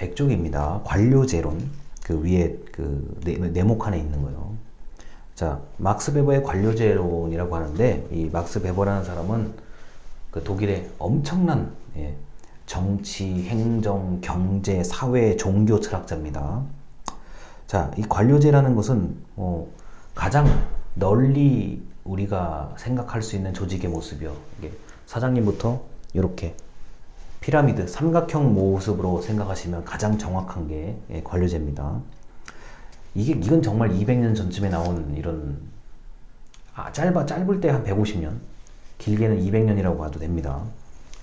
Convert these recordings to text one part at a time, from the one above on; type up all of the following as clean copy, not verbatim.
백족입니다. 관료제론. 그 위에 그 네모 칸에 있는 거요. 자, 막스 베버의 관료제론이라고 하는데, 이 막스 베버라는 사람은 그 독일의 엄청난 정치, 행정, 경제, 사회, 종교 철학자입니다. 자, 이 관료제라는 것은 가장 널리 우리가 생각할 수 있는 조직의 모습이요. 이게 사장님부터 이렇게 피라미드, 삼각형 모습으로 생각하시면 가장 정확한 게 관료제입니다. 이건 정말 200년 전쯤에 나온 이런, 짧을 때 한 150년, 길게는 200년이라고 봐도 됩니다.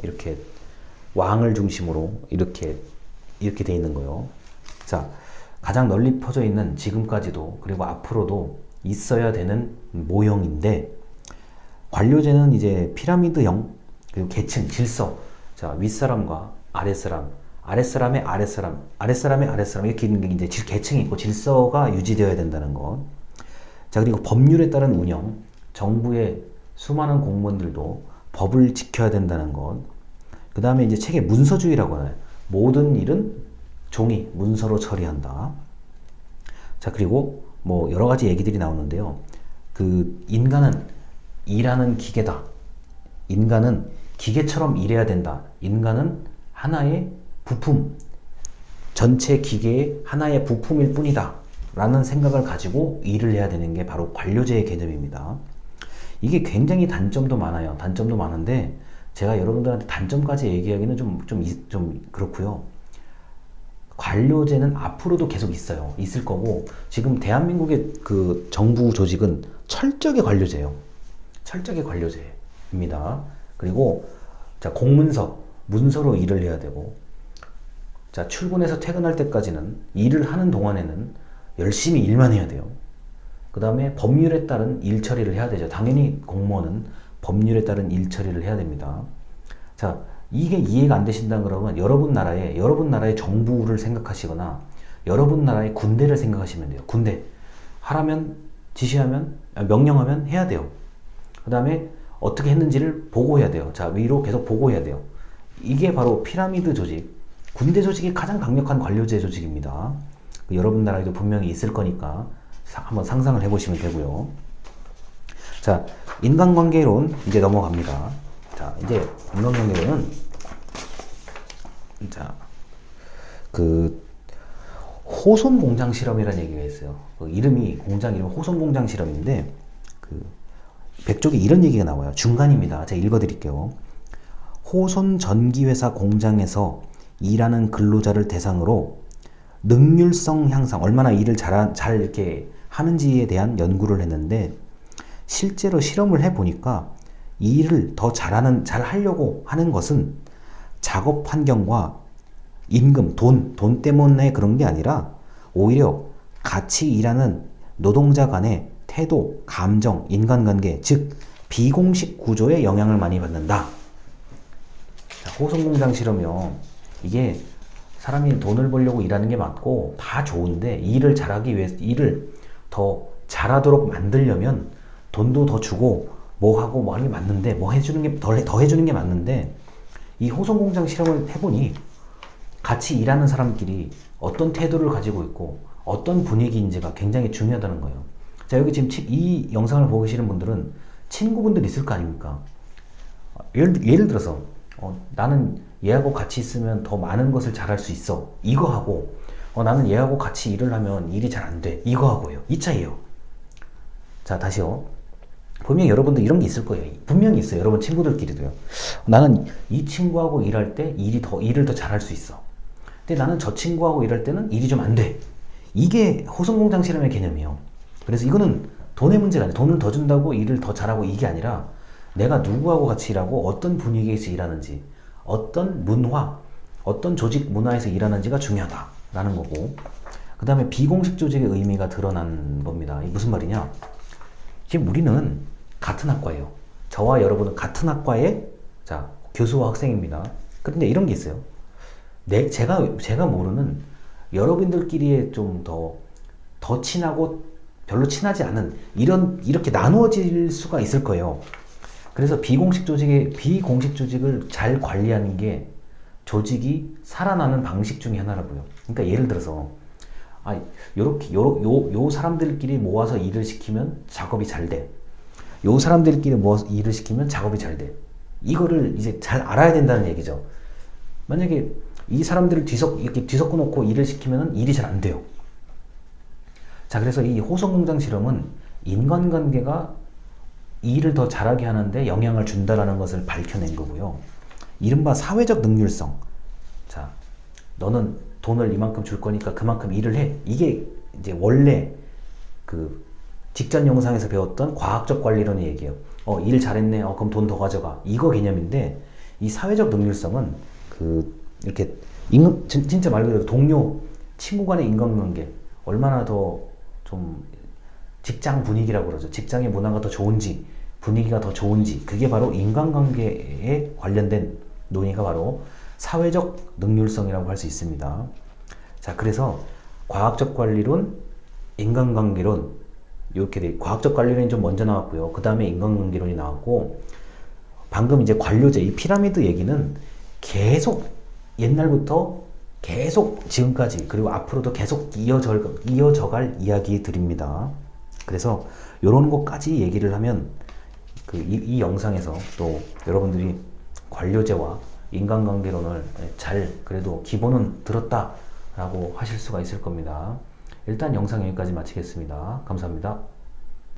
이렇게 왕을 중심으로 이렇게 돼 있는 거요. 자, 가장 널리 퍼져 있는 지금까지도 그리고 앞으로도 있어야 되는 모형인데, 관료제는 이제 피라미드형, 그리고 계층, 질서, 자, 윗사람과 아랫사람, 아랫사람의 아랫사람, 아랫사람의 아랫사람, 이렇게 있는 게 이제 계층이 있고 질서가 유지되어야 된다는 것. 자, 그리고 법률에 따른 운영, 정부의 수많은 공무원들도 법을 지켜야 된다는 것. 그 다음에 이제 책에 문서주의라고 하나요. 모든 일은 종이, 문서로 처리한다. 자, 그리고 뭐 여러 가지 얘기들이 나오는데요. 그 인간은 일하는 기계다. 인간은 기계처럼 일해야 된다. 인간은 하나의 부품, 전체 기계의 하나의 부품일 뿐이다 라는 생각을 가지고 일을 해야 되는 게 바로 관료제의 개념입니다. 이게 굉장히 단점도 많아요. 단점도 많은데 제가 여러분들한테 단점까지 얘기하기는 좀 그렇고요. 관료제는 앞으로도 계속 있어요. 있을 거고, 지금 대한민국의 그 정부 조직은 철저하게 관료제예요. 철저하게 관료제입니다. 그리고 자, 공문서, 문서로 일을 해야 되고, 자, 출근해서 퇴근할 때까지는 일을 하는 동안에는 열심히 일만 해야 돼요. 그 다음에 법률에 따른 일 처리를 해야 되죠. 당연히 공무원은 법률에 따른 일 처리를 해야 됩니다. 자, 이게 이해가 안 되신다 그러면 여러분 나라의 정부를 생각하시거나 여러분 나라의 군대를 생각하시면 돼요. 군대. 하라면, 지시하면, 명령하면 해야 돼요. 그 다음에 어떻게 했는지를 보고해야 돼요. 자, 위로 계속 보고해야 돼요. 이게 바로 피라미드 조직, 군대 조직이 가장 강력한 관료제 조직입니다. 여러분 나라에도 분명히 있을 거니까 한번 상상을 해보시면 되고요. 자, 인간관계론 이제 넘어갑니다. 자, 이제 인간관계론은 자, 그 호손 공장 실험이라는 얘기가 있어요. 그 이름이 공장 이름 호손 공장 실험인데, 그 백족에 이런 얘기가 나와요. 중간입니다. 제가 읽어드릴게요. 호손 전기회사 공장에서 일하는 근로자를 대상으로 능률성 향상, 얼마나 일을 잘 이렇게 하는지에 대한 연구를 했는데, 실제로 실험을 해보니까 일을 더 잘 하려고 하는 것은 작업 환경과 임금, 돈 때문에 그런 게 아니라 오히려 같이 일하는 노동자 간의 태도, 감정, 인간관계, 즉 비공식 구조에 영향을 많이 받는다. 호송공장 실험이요. 이게 사람이 돈을 벌려고 일하는 게 맞고 다 좋은데, 일을 잘하기 위해서 일을 더 잘하도록 만들려면 돈도 더 주고 뭐 하고 뭐 하는 게 맞는데, 뭐 해주는 게 더 해주는 게 맞는데, 이 호송공장 실험을 해보니 같이 일하는 사람끼리 어떤 태도를 가지고 있고 어떤 분위기인지가 굉장히 중요하다는 거예요. 자, 여기 지금 이 영상을 보고 계시는 분들은 친구분들 있을 거 아닙니까? 예를 들어서 나는 얘하고 같이 있으면 더 많은 것을 잘할 수 있어, 이거 하고, 나는 얘하고 같이 일을 하면 일이 잘 안 돼, 이거 하고요. 이 차이에요. 자, 다시요. 분명히 여러분들 이런 게 있을 거예요. 분명히 있어요. 여러분 친구들끼리도요. 나는 이 친구하고 일할 때 일을 더 잘할 수 있어. 근데 나는 저 친구하고 일할 때는 일이 좀 안 돼. 이게 호송공장 실험의 개념이에요. 그래서 이거는 돈의 문제가 아니라, 돈을 더 준다고 일을 더 잘하고 이게 아니라, 내가 누구하고 같이 일하고 어떤 분위기에서 일하는지, 어떤 문화, 어떤 조직 문화에서 일하는지가 중요하다라는 거고, 그 다음에 비공식 조직의 의미가 드러난 겁니다. 이게 무슨 말이냐? 지금 우리는 같은 학과예요. 저와 여러분은 같은 학과의 교수와 학생입니다. 그런데 이런 게 있어요. 제가 모르는 여러분들끼리의 좀 더 친하고 별로 친하지 않은, 이렇게 나누어질 수가 있을 거예요. 그래서 비공식 조직을 잘 관리하는 게 조직이 살아나는 방식 중에 하나라고요. 그러니까 예를 들어서 요렇게 요 사람들끼리 모아서 일을 시키면 작업이 잘 돼. 요 사람들끼리 모아서 일을 시키면 작업이 잘 돼. 이거를 이제 잘 알아야 된다는 얘기죠. 만약에 이 사람들을 이렇게 뒤섞어 놓고 일을 시키면 일이 잘 안 돼요. 자, 그래서 이 호성공장 실험은 인간관계가 일을 더 잘하게 하는데 영향을 준다라는 것을 밝혀낸 거고요. 이른바 사회적 능률성. 자, 너는 돈을 이만큼 줄 거니까 그만큼 일을 해. 이게 이제 원래 그 직전 영상에서 배웠던 과학적 관리론의 얘기예요. 일 잘했네. 그럼 돈 더 가져가. 이거 개념인데, 이 사회적 능률성은 이렇게 진짜 말 그대로 동료, 친구 간의 인간관계 얼마나 더 좀 직장 분위기라고 그러죠. 직장의 문화가 더 좋은지, 분위기가 더 좋은지, 그게 바로 인간관계에 관련된 논의가 바로 사회적 능률성이라고 할 수 있습니다. 자, 그래서 과학적 관리론, 인간관계론, 이렇게 과학적 관리론이 좀 먼저 나왔고요. 그 다음에 인간관계론이 나왔고, 방금 이제 관료제, 이 피라미드 얘기는 계속 옛날부터 계속 지금까지, 그리고 앞으로도 계속 이어져갈 이야기들입니다. 그래서 이런 것까지 얘기를 하면 이 영상에서 또 여러분들이 관료제와 인간관계론을 그래도 기본은 들었다라고 하실 수가 있을 겁니다. 일단 영상 여기까지 마치겠습니다. 감사합니다.